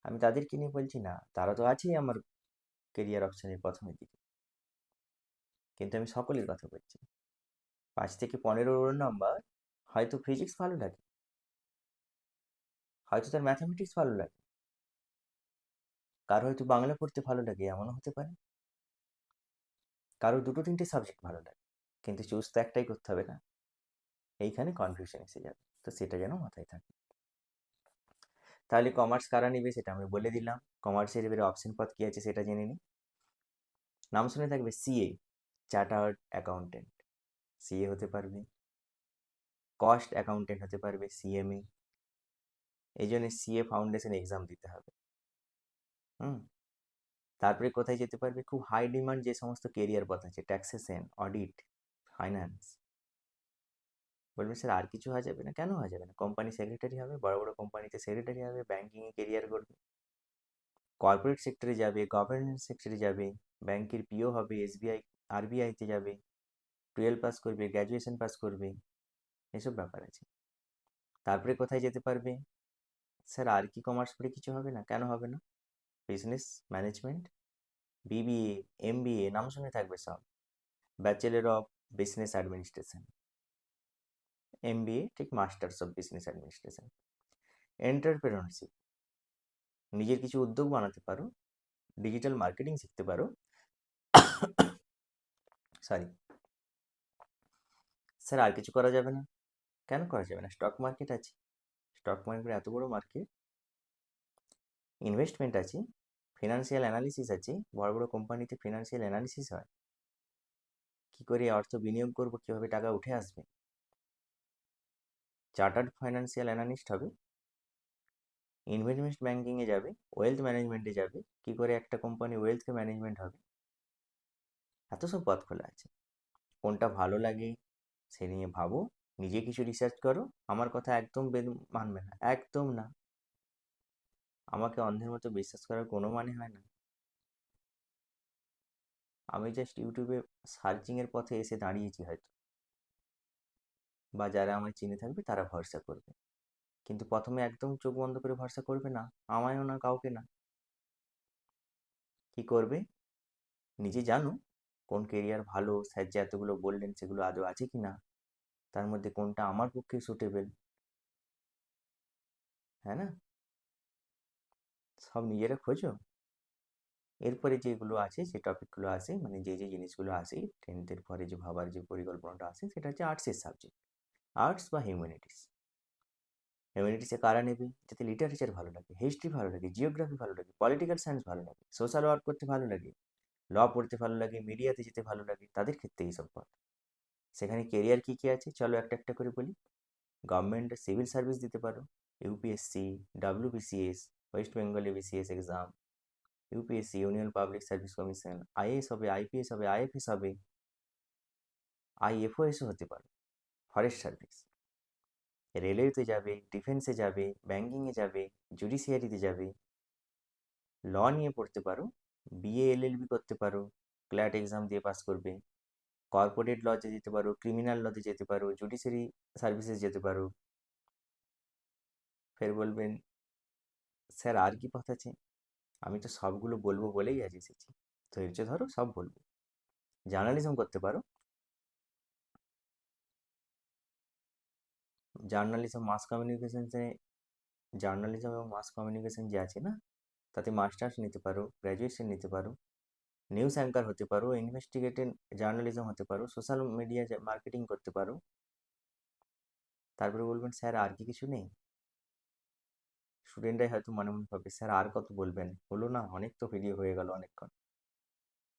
আমি তাদেরকে নিয়ে বলছি না, তারা তো আছেই আমার কেরিয়ার অপশনের প্রথমের দিকে, কিন্তু আমি সকলের কথা বলছি। 5 থেকে 15 রোল নাম্বার, হয়তো ফিজিক্স ভালো লাগে, হয়তো তার ম্যাথামেটিক্স ভালো লাগে, কারো হয়তো বাংলা পড়তে ভালো লাগে, এমনও হতে পারে, কারো দুটো তিনটে সাবজেক্ট ভালো লাগে, কিন্তু চুজ তো একটাই করতে হবে না, এইখানে কনফিউশন এসে যাবে, তো সেটা যেন মাথায় থাকে। তাহলে কমার্স কারা নেবে সেটা আমি বলে দিলাম। কমার্সের এবারে অপশন পথ কি আছে সেটা জেনে নিই। নাম শুনে থাকবে সিএ, চার্টার্ড অ্যাকাউন্টেন্ট, সিএ হতে পারবে, কস্ট অ্যাকাউন্টেন্ট হতে পারবে, সিএমএ। এই জন্য সিএ ফাউন্ডেশন এক্সাম দিতে হবে। হুম। তারপরে কোথায় যেতে পারবে, খুব হাই ডিমান্ড যে সমস্ত কেরিয়ার পথ আছে, ট্যাক্সেশন, অডিট, ফাইন্যান্স। বলবেন স্যার আর কিছু হওয়া যাবে না, কেন হওয়া যাবে না, কোম্পানি সেক্রেটারি হবে, বড় বড় কোম্পানিতে সেক্রেটারি হবে, ব্যাঙ্কিংয়ে কেরিয়ার করবে, কর্পোরেট সেক্টরে যাবে, গভর্নেন্স সেক্টরে যাবে, ব্যাংকের পিও হবে, এসবিআই, আরবিআইতে যাবে, 12 পাস করবে, গ্র্যাজুয়েশন পাস করবে, এসব ব্যাপার আছে। তারপরে কোথায় যেতে পারবে, স্যার আর কি কমার্স পড়ে কিছু হবে না, কেন হবে না, বিজনেস ম্যানেজমেন্ট, বিবিএ, এমবিএ, নাম শুনে থাকবে সব, bachelor of business administration, MBA ঠিক masters of business administration. Entrepreneurship, নিজের কিছু উদ্যোগ বানাতে পারো, ডিজিটাল মার্কেটিং শিখতে পারো, সরি স্যার আর কিছু করা যাবে না, কেন করা যাবে না, স্টক মার্কেট আছে, স্টক মার্কেট এত বড় মার্কেট, ইনভেস্টমেন্ট আছে, ফিনান্সিয়াল অ্যানালিসিস আছে, বড় বড় কোম্পানিতে ফিনান্সিয়াল অ্যানালিসিস হয়, কী করে অর্থ বিনিয়োগ করবো, কীভাবে টাকা উঠে আসবে, চার্টার্ড ফাইন্যান্সিয়াল অ্যানালিস্ট হবে, ইনভেস্টমেন্ট ব্যাঙ্কিংয়ে যাবে, ওয়েলথ ম্যানেজমেন্টে যাবে, কী করে একটা কোম্পানি ওয়েলথকে ম্যানেজমেন্ট হবে, এত সব পথ খোলা আছে। কোনটা ভালো লাগে সে নিয়ে ভাবো, নিজে কিছু রিসার্চ করো, আমার কথা একদম মানবে না, একদম না, আমাকে অন্ধের মতো বিশ্বাস করার কোনো মানে হয় না। আমি জাস্ট ইউটিউবে সার্চিংয়ের পথে এসে দাঁড়িয়েছি হয়তো, বা যারা আমায় চিনে থাকবে তারা ভরসা করবে, কিন্তু প্রথমে একদম চোখ বন্ধ করে ভরসা করবে না, আমায়ও না, কাউকে না। কি করবে, নিজে জানো কোন কেরিয়ার ভালো, স্যার যে এতগুলো বললেন সেগুলো আদৌ আছে কি না, তার মধ্যে কোনটা আমার পক্ষে সুটেবেল, হ্যাঁ না, সব নিজেরা খোঁজো। এরপরে যেগুলো আছে, যে টপিকগুলো আসে, মানে যে যে জিনিসগুলো আসে 10th পরে যে ভাবার যে পরিকল্পনাটা আসে, সেটা হচ্ছে আর্টসের সাবজেক্ট। আর্টস বা হিউম্যানিটিস। হিউম্যানিটিসে কারা নেবে? যাতে লিটারেচার ভালো লাগে, হিস্ট্রি ভালো লাগে, জিওগ্রাফি ভালো লাগে, পলিটিক্যাল সায়েন্স ভালো লাগে, সোশ্যাল ওয়ার্ক করতে ভালো লাগে, ল পড়তে ভালো লাগে, মিডিয়াতে যেতে ভালো লাগে, তাদের ক্ষেত্রে এইসব পথ। সেখানে কেরিয়ার কী কী আছে চলো একটা একটা করে বলি। গভর্নমেন্ট সিভিল সার্ভিস দিতে পারো, UPSC, WBCS, West Bengal ABCS exam, UPSC Union Public Service Commission, IAS হবে, আইপিএস হবে, আইএফএস হবে, আইএফওএসও হতে পারো, ফরেস্ট সার্ভিস, রেলওয়েতে যাবে, ডিফেন্সে যাবে, ব্যাঙ্কিংয়ে যাবে, জুডিশিয়ারিতে যাবে, ল নিয়ে পড়তে পারো, বিএ এলএলবি করতে পারো, ক্ল্যাট এক্সাম দিয়ে পাস করবে, কর্পোরেট লতে যেতে পারো, ক্রিমিনাল লতে যেতে পারো, জুডিশিয়ারি সার্ভিসেস যেতে পারো। ফের বলবেন স্যার আর কি পথ আছে? আমি তো সবগুলো বলবো বলেই আজ এসেছি, ধৈর্য ধরো, সব বলবো। জার্নালিজম করতে পারো, জার্নালিজম মাস কমিউনিকেশনসে, জার্নালিজম এবং মাস কমিউনিকেশন যে আছে না, তাতে মাস্টার্স নিতে পারো, গ্র্যাজুয়েশন নিতে পারো, নিউজ অ্যাঙ্কার হতে পারো, ইনভেস্টিগেটিভ জার্নালিজম হতে পারো, সোশ্যাল মিডিয়া মার্কেটিং করতে পারো। তারপরে বলবেন স্যার আর কি কিছু নেই? স্টুডেন্টরাই হয়তো মনে মনে ভাবে স্যার আর কত বলবেন, হলো না, অনেক তো ভিডিও হয়ে গেল অনেকক্ষণ।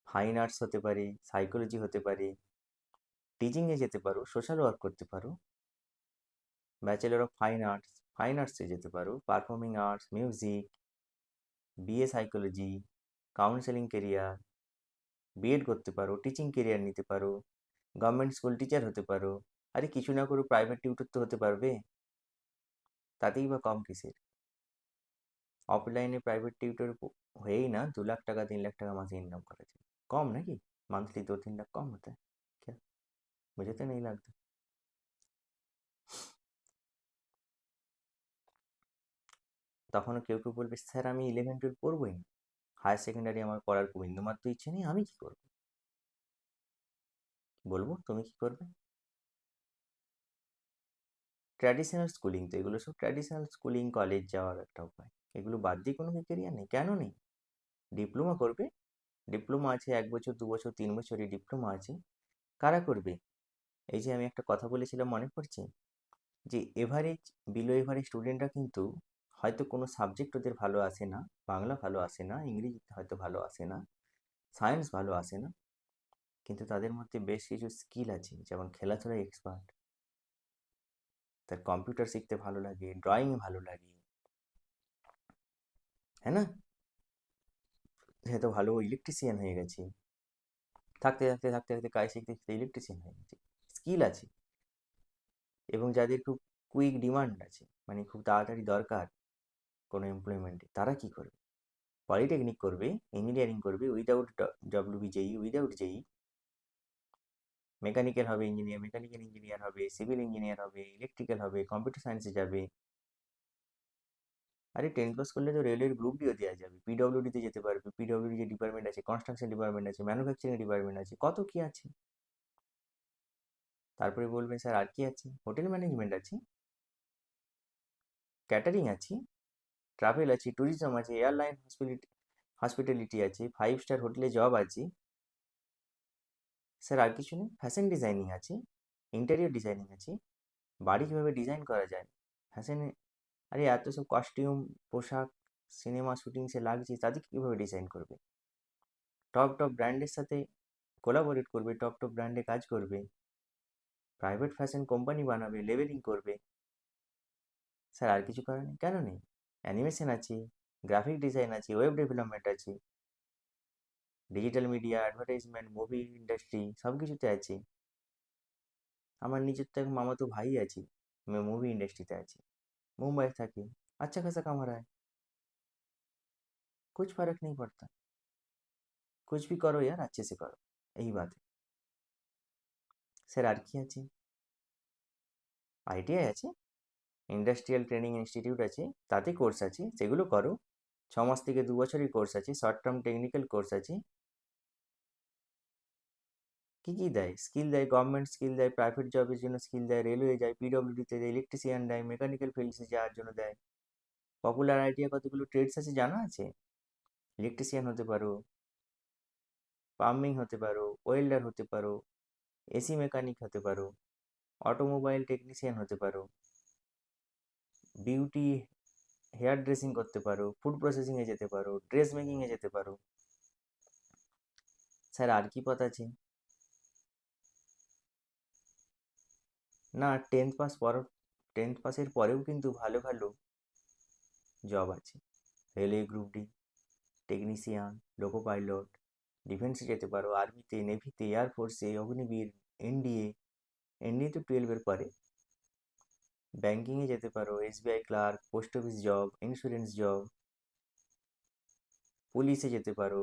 ফাইন আর্টস হতে পারে, সাইকোলজি হতে পারে, টিচিংয়ে যেতে পারো, সোশ্যাল ওয়ার্ক করতে পারো, bachelor of fine arts, fine আর্টসে যেতে পারো, performing arts, music, BA psychology, counselling career, BEd করতে পারো, টিচিং কেরিয়ার নিতে পারো, গভর্নমেন্ট স্কুল টিচার হতে পারো। আরে কিছু না করে প্রাইভেট টিউটর তো হতে পারবে, তাতেই বা কম কিসের? অফলাইনে প্রাইভেট টিউটর হয়েই না 2 লাখ টাকা 3 লাখ টাকা মাসে इनकम करा যায়, कम নাকি? मंथली 2-3 लाख कम होता है क्या? मुझे तो नहीं लगता। তখনও কেউ কেউ বলবে স্যার আমি 11-12 পড়বই না, হায়ার সেকেন্ডারি আমার পড়ার বিন্দুমাত্র ইচ্ছে নেই, আমি কি করব? বলবো তুমি কি করবে? ট্র্যাডিশনাল স্কুলিং তো এগুলো সব, ট্র্যাডিশনাল স্কুলিং, কলেজ যাওয়ার একটা উপায়। এগুলো বাদ দিয়ে কোনো কি কেরিয়ার নেই? কেন নেই? ডিপ্লোমা করবে, ডিপ্লোমা আছে 1 বছর 2 বছর 3 বছরের ডিপ্লোমা আছে। কারা করবে? এই যে আমি একটা কথা বলেছিলাম মনে পড়ছে, যে এভারেজ, বিলো এভারেজ স্টুডেন্টরা কিন্তু হয়তো কোনো সাবজেক্ট ওদের ভালো আসে না, বাংলা ভালো আসে না, ইংরেজিতে হয়তো ভালো আসে না, সায়েন্স ভালো আসে না, কিন্তু তাদের মধ্যে বেশ কিছু স্কিল আছে, যেমন খেলাধুলায় এক্সপার্ট, তার কম্পিউটার শিখতে ভালো লাগে, ড্রয়িং ভালো লাগে, হ্যাঁ না? সে তো ভালো ইলেকট্রিশিয়ান হয়ে গেছে, থাকতে থাকতে থাকতে থাকতে কাজ শিখতে শিখতে ইলেকট্রিশিয়ান হয়ে গেছে, স্কিল আছে। এবং যাদের খুব কুইক ডিমান্ড আছে, মানে খুব তাড়াতাড়ি দরকার কোনো এমপ্লয়মেন্টে, তারা কি করবে? পলিটেকনিক করবে, ইঞ্জিনিয়ারিং করবে উইদাউট ডব্লিউবিজেই, উইদাউট জেই, মেকানিক্যাল হবে ইঞ্জিনিয়ার, মেকানিক্যাল ইঞ্জিনিয়ার হবে, সিভিল ইঞ্জিনিয়ার হবে, ইলেকট্রিক্যাল হবে, কম্পিউটার সায়েন্সে যাবে। আরে 10 পাস করলে তো রেলওয়ের গ্রুপ ডিও দেওয়া যাবে, পিডব্লিউডিতে যেতে পারবে, পিডব্লিউডি যে ডিপার্টমেন্ট আছে, কনস্ট্রাকশন ডিপার্টমেন্ট আছে, ম্যানুফ্যাকচারিং ডিপার্টমেন্ট আছে, কত কি আছে। তারপরে বলবেন স্যার আর কি আছে? হোটেল ম্যানেজমেন্ট আছে, ক্যাটারিং আছে, ট্রাভেল আছে, ট্যুরিজম আছে, এয়ারলাইন হসপিটালিটি আছে, 5 স্টার হোটেলে জব আছে। স্যার আর কিছু নেই? ফ্যাশন ডিজাইনিং আছে, ইন্টেরিয়র ডিজাইনিং আছে, বাড়ি কীভাবে ডিজাইন করা যায়, ফ্যাশনে, আরে এত সব কস্টিউম, পোশাক, সিনেমা শুটিং সে লাগছে, তাদেরকে কীভাবে ডিজাইন করবে? টপ টপ ব্র্যান্ডের সাথে কোলাবোরেট করবে, টপ টপ ব্র্যান্ডে কাজ করবে, প্রাইভেট ফ্যাশন কোম্পানি বানাবে, লেবেলিং করবে। স্যার আর কিছু করার নেই? কেন নেই? অ্যানিমেশন আছে, গ্রাফিক ডিজাইন আছে, ওয়েব ডেভেলপমেন্ট আছে, digital media, advertisement, movie industry, সব কিছুতে আছে। আমার নিজের তো এক মামাতো ভাই আছে, মুভি ইন্ডাস্ট্রিতে আছে, मुंबई থাকে, अच्छा खासा कमा रहा है, कुछ फर्क नहीं पड़ता। कुछ भी करो यार, अच्छे से करो, यही बात है। স্যার আর কি আছে? আইটিআই আছে, ইন্ডাস্ট্রিয়াল ট্রেনিং ইনস্টিটিউট আছে, তাতে কোর্স আছে, সেগুলো করো। 6 মাস থেকে 2 বছরের কোর্স আছে, শর্ট টার্ম টেকনিক্যাল কোর্স আছে। কি কি দেয়? স্কিল দেয়, গভর্নমেন্ট স্কিল দেয়, প্রাইভেট জবের জন্য স্কিল দেয়, রেলওয়ে যায়, পিডব্লিউডিতে দেয়, ইলেকট্রিশিয়ান দেয়, মেকানিক্যাল ফিল্ডসে যাওয়ার জন্য দেয়। পপুলার আইটিআই কতগুলো ট্রেডস আছে জানা আছে? ইলেকট্রিশিয়ান হতে পারো, প্লাম্বিং হতে পারো, ওয়েল্ডার হতে পারো, এসি মেকানিক হতে পারো, অটোমোবাইল টেকনিশিয়ান হতে পারো, বিউটি হেয়ার ড্রেসিং করতে পারো, ফুড প্রসেসিংয়ে যেতে পারো, ড্রেস মেকিংয়ে যেতে পারো। স্যার আর কি পথ আছে? না, টেন্থ পাসের পরেও কিন্তু ভালো ভালো জব আছে। Railway group D, technician, loco pilot, ডিফেন্সে যেতে পারো, আর্মিতে, নেভিতে, এয়ারফোর্সে, অগ্নিবীর, এনডিএ। এনডিএ তো 12-এর পরে। ব্যাঙ্কিংয়ে যেতে পারো, SBI clerk, post office job, insurance job, পুলিশে যেতে পারো,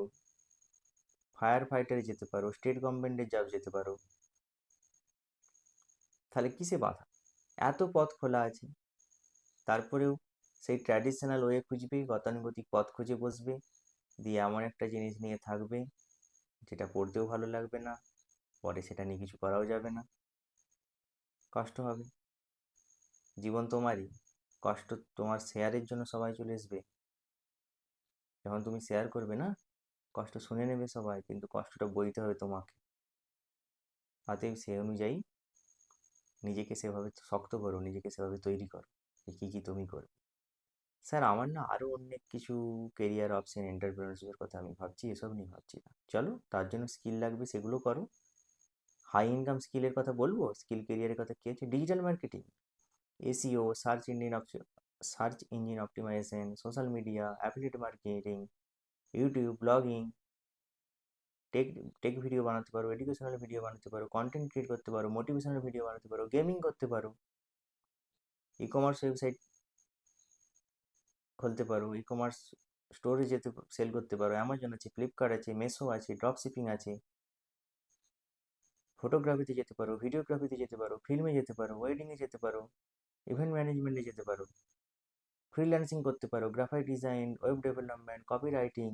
ফায়ার ফাইটারে যেতে পারো, স্টেট গভর্নমেন্টের জব যেতে পারো। তাহলে কিসে বাধা? এত পথ খোলা আছে, তারপরেও সেই ট্র্যাডিশনাল ওয়ে খুঁজবে, গতানুগতিক পথ খুঁজে বসবে, দিয়ে এমন একটা জিনিস নিয়ে থাকবে যেটা পড়তেও ভালো লাগবে না, পরে সেটা নিয়ে কিছু করাও যাবে না, কষ্ট হবে। জীবন তোমারই, কষ্ট তোমার শেয়ারের জন্য সবাই চলে আসবে। যখন তুমি শেয়ার করবে না, কষ্ট শুনে নেবে সবাই, কিন্তু কষ্টটা বইতে হবে তোমাকে। অতএব সেই অনুযায়ী নিজেকে সেভাবে শক্ত করো, নিজেকে সেভাবে তৈরি করো যে কী কী তুমি করবে। স্যার আমার না আরও অনেক কিছু কেরিয়ার অপশন, এন্টারপ্রেনারশিপের কথা আমি ভাবছি, এসব নিয়ে ভাবছি না। চলো, তার জন্য স্কিল লাগবে, সেগুলো করো। হাই ইনকাম স্কিলের কথা বলবো, স্কিল কেরিয়ারের কথা কি আছে? Digital marketing, SEO, search engine optimisation, social media, affiliate marketing, YouTube, blogging, tech tech video বানাতে পারো, এডুকেশনাল ভিডিও বানাতে পারো, কন্টেন্ট ক্রিয়েট করতে পারো, মোটিভেশনাল ভিডিও বানাতে পারো, গেমিং করতে পারো, ই কমার্স ওয়েবসাইট খুলতে পারো, ই কমার্স স্টোরে যেতে সেল করতে পারো, অ্যামাজন আছে, ফ্লিপকার্ট আছে, মেসো আছে, ড্রপ শিপিং আছে, ফটোগ্রাফিতে যেতে পারো, ভিডিওগ্রাফিতে যেতে পারো, ফিল্মে যেতে পারো, ওয়েডিংয়ে যেতে পারো, ইভেন্ট ম্যানেজমেন্টে যেতে পারো, ফ্রিল্যান্সিং করতে পারো, graphic design, web development, copy writing,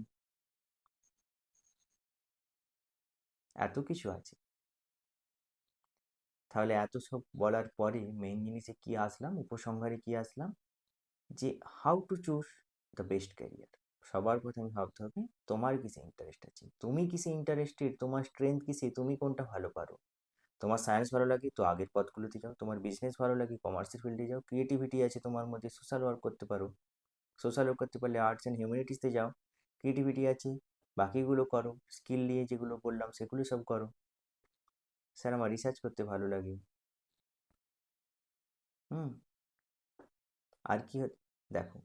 এত কিছু আছে। তাহলে এত সব বলার পরে মেইন জিনিসে কি আসলাম, উপসংহারে কি আসলাম, যে how to choose the best career. সবার প্রথমে ভাবতে হবে তোমার কিসে ইন্টারেস্ট আছে, তুমি কিসে ইন্টারেস্টেড, তোমার স্ট্রেংথ কিসে, তুমি কোনটা ভালো পারো। তোমার সায়েন্স ভালো লাগে তো আগের পথগুলোতে যাও, তোমার বিজনেস ভালো লাগে কমার্সের ফিল্ডে যাও, ক্রিয়েটিভিটি আছে তোমার মধ্যে, সোশ্যাল ওয়ার্ক করতে পারো, সোশ্যাল ওয়ার্ক করতে পারলে আর্টস অ্যান্ড হিউম্যানিটিসতে যাও, ক্রিয়েটিভিটি আছে বাকিগুলো করো, স্কিল নিয়ে যেগুলো বললাম সেগুলো সব করো। স্যার আমার রিসার্চ করতে ভালো লাগে। হুম। আর কি দেখো,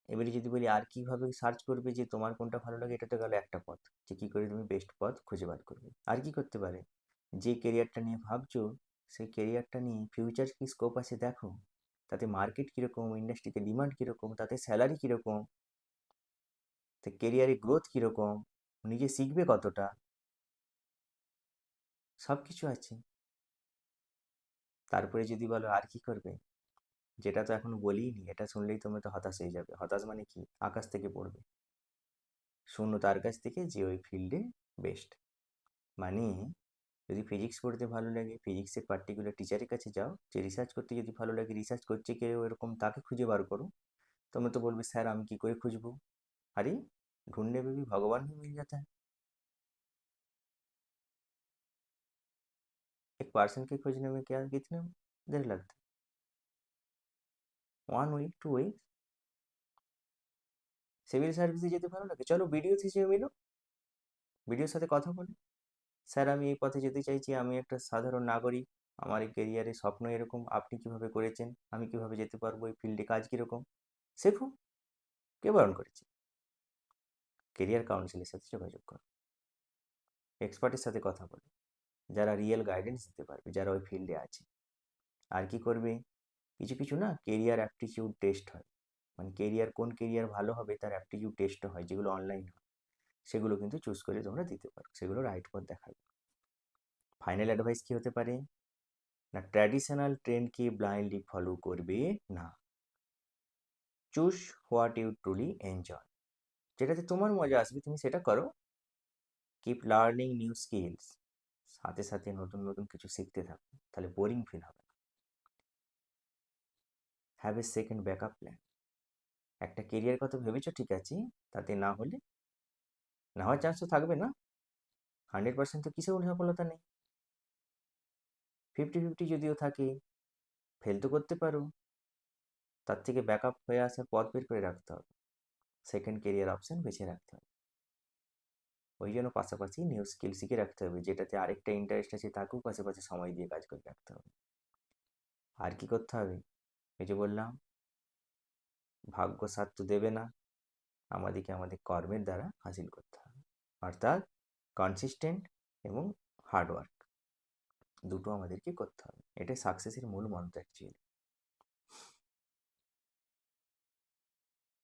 এবারে যদি বলি আর কিভাবে সার্চ করবে যে তোমার কোনটা ভালো লাগে, এটা তো গেল একটা পথ, যে কী করে তুমি বেস্ট পথ খুঁজে বার করবে। আর কি করতে পারে, যে কেরিয়ারটা নিয়ে ভাবছো সেই কেরিয়ারটা নিয়ে ফিউচার কি স্কোপ আছে দেখো, তাতে মার্কেট কীরকম, ইন্ডাস্ট্রিতে ডিমান্ড কীরকম, তাতে স্যালারি কীরকম, তো কেরিয়ারে গ্রোথ কীরকম, নিজে শিখবে কতটা, সব কিছু আছে। তারপরে যদি বলো আর কি করবে, যেটা তো এখনো বলিনি, এটা শুনলেই তুমি তো হতাশ হয়ে যাবে। হতাশ মানে কি, আকাশ থেকে পড়বে, শূন্য তার কাছ থেকে যে ওই ফিল্ডে বেস্ট। মানে যদি ফিজিক্স পড়তে ভালো লাগে, ফিজিক্সের পার্টিকুলার টিচারের কাছে যাও, যে রিসার্চ করতে যদি ভালো লাগে, রিসার্চ করছে কেউ এরকম তাকে খুঁজে বার করো। তোমরা তো বলবে স্যার আমি কি করে খুঁজবো? अरे ढूंढने में भी भगवान भी मिल जाता है। एक पर्सन के खोजने में क्या कितने देर लगता है, 1 week 2 weeks। সিভিল সার্ভিসে যেতে ভালো লাগে, চলো বিডিও হিসেবে মিলো, বিডিওর সাথে কথা বলো, স্যার আমি এই পথে যেতে চাইছি, আমি একটা সাধারণ নাগরিক, আমার এই ক্যারিয়ারে স্বপ্ন এরকম, আপনি কিভাবে করেছেন, আমি কিভাবে যেতে পারবো, এই ফিল্ডে কাজ কীরকম, শেখো। কে বারণ করেছে? কেরিয়ার কাউন্সিলের সাথে যোগাযোগ করো, এক্সপার্টের সাথে কথা বলো, যারা রিয়েল গাইডেন্স দিতে পারবে, যারা ওই ফিল্ডে আছে। আর কি করবে, কিছু কিছু না কেরিয়ার অ্যাপটিটিউড টেস্ট হয়, মানে কেরিয়ার কোন কেরিয়ার ভালো হবে তার অ্যাপটিটিউড টেস্টও হয়, যেগুলো অনলাইন হয়, সেগুলো কিন্তু চুজ করে তোমরা দিতে পারো, সেগুলো রাইট পথ দেখাবে। ফাইনাল অ্যাডভাইস কি হতে পারে, না ট্র্যাডিশনাল ট্রেন্ডকে ব্লাইন্ডলি ফলো করবে না, choose what you truly enjoy, যেটাতে তোমার মজা আসবে তুমি সেটা করো। কিপ লার্নিং নিউ স্কিলস, সাথে সাথে নতুন নতুন কিছু শিখতে থাকো, তাহলে বোরিং ফিল হবে না। Have a second backup plan, একটা কেরিয়ার কথা ভেবেছো ঠিক আছে, তাতে না হলে না হওয়ার চান্স তো থাকবে না, 100% তো কিসেও সফলতা নেই। 50-50 যদিও থাকে, ফেল তো করতে পারো, তার থেকে ব্যাকআপ হয়ে আসার পথ বের করে রাখতে হবে, সেকেন্ড কেরিয়ার অপশন বেছে রাখতে হবে। ওই জন্য পাশাপাশি নিউ স্কিল শিখে রাখতে হবে, যেটাতে আরেকটা ইন্টারেস্ট আছে তাকেও পাশাপাশি সময় দিয়ে কাজ করে রাখতে হবে। আর কি করতে হবে? এই যে বললাম, ভাগ্য সাথ তো দেবে না, আমাদেরকে আমাদের কর্মের দ্বারা হাসিল করতে হবে, অর্থাৎ কনসিস্টেন্ট এবং হার্ডওয়ার্ক দুটো আমাদেরকে করতে হবে। এটাই সাকসেসের মূল মন্ত্র অ্যাকচুয়ালি।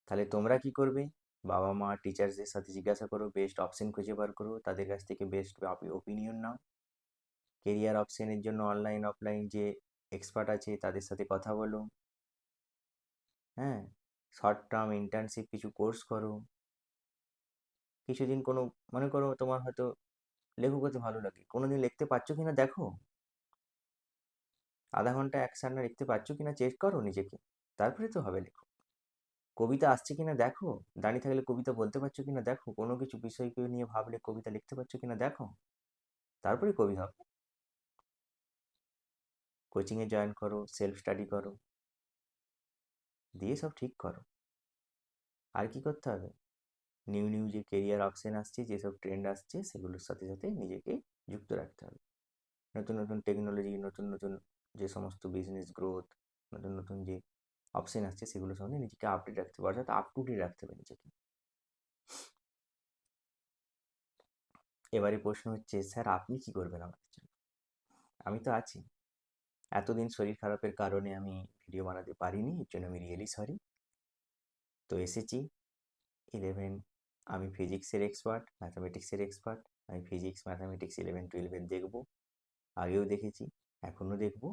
তাহলে তোমরা কি করবে? বাবা মা টিচার্সদের সাথে জিজ্ঞাসা করো, বেস্ট অপশন খুঁজে বার করো, তাদের কাছ থেকে বেস্ট ওপিনিয়ন নাও, কেরিয়ার অপশনের জন্য অনলাইন অফলাইন যে এক্সপার্ট আছে তাদের সাথে কথা বলো, হ্যাঁ, শর্ট টার্ম ইন্টার্নশিপ কিছু কোর্স করো, কিছুদিন কোনো, মনে করো তোমার হয়তো লেখক হতে ভালো লাগে, কোনোদিন লিখতে পারছো কিনা দেখো, আধা ঘন্টা একসাথে লিখতে পারছো কিনা চেক করো নিজেকে, তারপরে তো হবে লেখো। কবিতা আসছে কিনা দেখো, দাঁড়িয়ে থাকলে কবিতা বলতে পারছো কিনা দেখো, কোনো কিছু বিষয়কে নিয়ে ভাবলে কবিতা লিখতে পারছো কিনা দেখো, তারপরে কবি হবে। কোচিংয়ে জয়েন করো, সেলফ স্টাডি করো, দিয়ে সব ঠিক করো। আর কি করতে হবে? নিউ নিউ যে কেরিয়ার অপশন আসছে, যেসব ট্রেন্ড আসছে সেগুলোর সাথে সাথে নিজেকে যুক্ত রাখতে হবে। নতুন নতুন টেকনোলজি, নতুন নতুন যে সমস্ত বিজনেস গ্রোথ, নতুন নতুন যে অপশন আসছে সেগুলোর সঙ্গে নিজেকে আপডেট রাখতে হবে, অর্থাৎ আপ টু ডেট রাখতে হবে নিজেকে। এবারে প্রশ্ন হচ্ছে, স্যার আপনি কি করবেন আমাদের জন্য? আমি তো আছি। এতদিন শরীর খারাপের কারণে আমি ভিডিও বানাতে পারিনি, এর জন্য আমি রিয়েলি সরি। তো এসেছি। 11, আমি ফিজিক্সের এক্সপার্ট, ম্যাথামেটিক্সের এক্সপার্ট। আমি ফিজিক্স ম্যাথামেটিক্স 11-12 দেখবো, আগেও দেখেছি, এখনও দেখবো।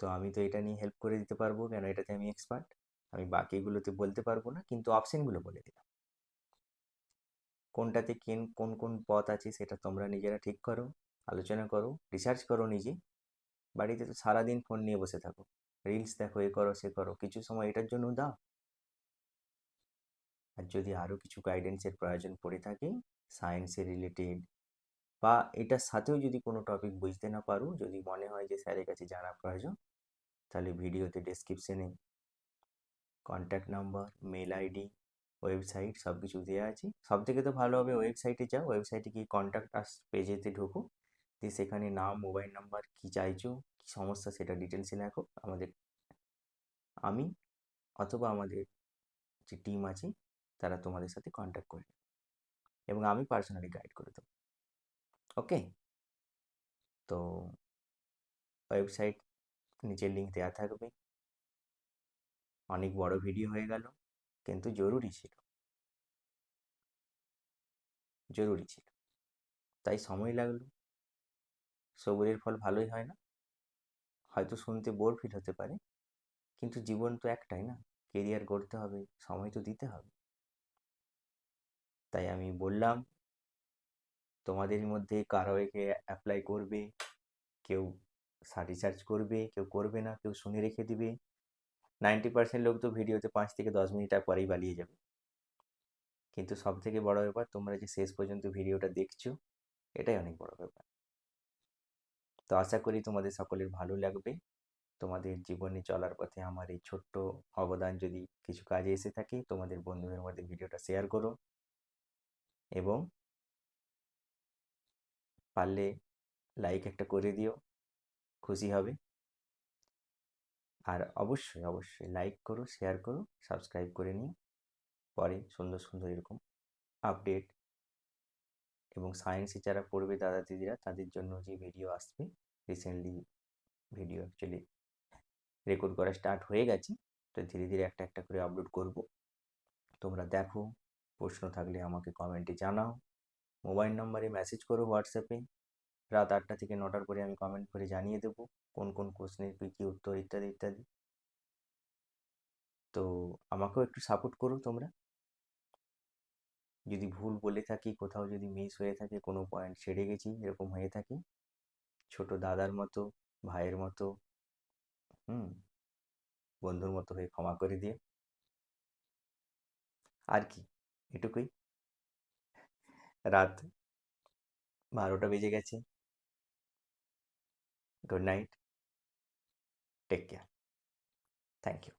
তো আমি তো এটা নিয়ে হেল্প করে দিতে পারবো, কেন এটাতে আমি এক্সপার্ট। আমি বাকিগুলোতে বলতে পারবো না, কিন্তু অপশনগুলো বলে দিলাম। কোনটাতে কোন কোন পথ আছে সেটা তোমরা নিজেরা ঠিক করো, আলোচনা করো, রিসার্চ করো নিজে। বাড়িতে তো সারাদিন ফোন নিয়ে বসে থাকো, রিলস দেখো, এ করো সে করো, কিছু সময় এটার জন্য দাও। আর যদি আরও কিছু গাইডেন্সের প্রয়োজন পড়ে থাকে, সায়েন্সের রিলেটেড, বা এটার সাথেও যদি কোনো টপিক বুঝতে না পারো, যদি মনে হয় যে স্যারের কাছে জানা প্রয়োজন, তাহলে ভিডিওতে ডেসক্রিপশনে contact number, mail ID, website সব কিছু দেওয়া আছে। সব থেকে তো ভালো হবে ওয়েবসাইটে যাও, ওয়েবসাইটে গিয়ে কন্ট্যাক্ট আস পেজেতে ঢোকো, দিয়ে সেখানে নাম, মোবাইল নাম্বার, কী চাইছো, কী সমস্যা সেটা ডিটেলসে লেখো। আমি অথবা আমাদের যে টিম আছে তারা তোমাদের সাথে কন্ট্যাক্ট করে নেবে, এবং আমি পার্সোনালি গাইড করে দেবো। ওকে? তো ওয়েবসাইট নিচের লিঙ্ক দেওয়া থাকবে। অনেক বড় ভিডিও হয়ে গেল, কিন্তু জরুরি ছিল, জরুরি ছিল, তাই সময় লাগলো। সবুরের ফল ভালোই হয় না, হয়তো শুনতে বোর ফিল হতে পারে, কিন্তু জীবন তো একটাই না, কেরিয়ার গড়তে হবে, সময় তো দিতে হবে। তাই আমি বললাম, তোমাদের মধ্যে কারো একে অ্যাপ্লাই করবে, কেউ রিসার্চ করবে, কেউ করবে না, কেউ শুনে রেখে দিবে। 90% লোক তো ভিডিওতে 5 থেকে 10 মিনিট পরেই পালিয়ে যাবে। কিন্তু সব থেকে বড় ব্যাপার, তোমরা যে শেষ পর্যন্ত ভিডিওটা দেখছো, এটাই অনেক বড় ব্যাপার। তো আশা করি তোমাদের সকলের ভালো লাগবে। তোমাদের জীবনে চলার পথে আমার এই ছোট্ট অবদান যদি কিছু কাজে এসে থাকে, তোমাদের বন্ধুদের মধ্যে ভিডিওটা শেয়ার করো, এবং পারলে লাইক একটা করে দিও, খুশি হবে। আর অবশ্যই অবশ্যই লাইক করো, শেয়ার করো, সাবস্ক্রাইব করে নিও। পরে সুন্দর সুন্দর এরকম আপডেট, এবং সায়েন্সে যারা পড়বে দাদা দিদিরা, তাদের জন্য যে ভিডিও আসবে, রিসেন্টলি ভিডিও অ্যাকচুয়ালি রেকর্ড করা স্টার্ট হয়ে গেছে, তো ধীরে ধীরে একটা একটা করে আপলোড করব। তোমরা দেখো, প্রশ্ন থাকলে আমাকে কমেন্টে জানাও, মোবাইল নম্বরে মেসেজ করো হোয়াটসঅ্যাপে। রাত 8টা থেকে 9টার পরে আমি কমেন্ট করে জানিয়ে দেবো কোন কোন প্রশ্নের কী কী উত্তর, ইত্যাদি ইত্যাদি। তো আমাকেও একটু সাপোর্ট করো তোমরা। যদি ভুল বলে থাকি, কোথাও যদি মিস হয়ে থাকে, কোনো পয়েন্ট ছেড়ে গেছি, এরকম হয়ে থাকে, ছোট দাদার মতো, ভাইয়ের মতো, হুম, বন্ধুর মতো হয়ে ক্ষমা করে দিও। আর কি, এটুকুই। রাত 12টা বেজে গেছে। Good night, take care, thank you.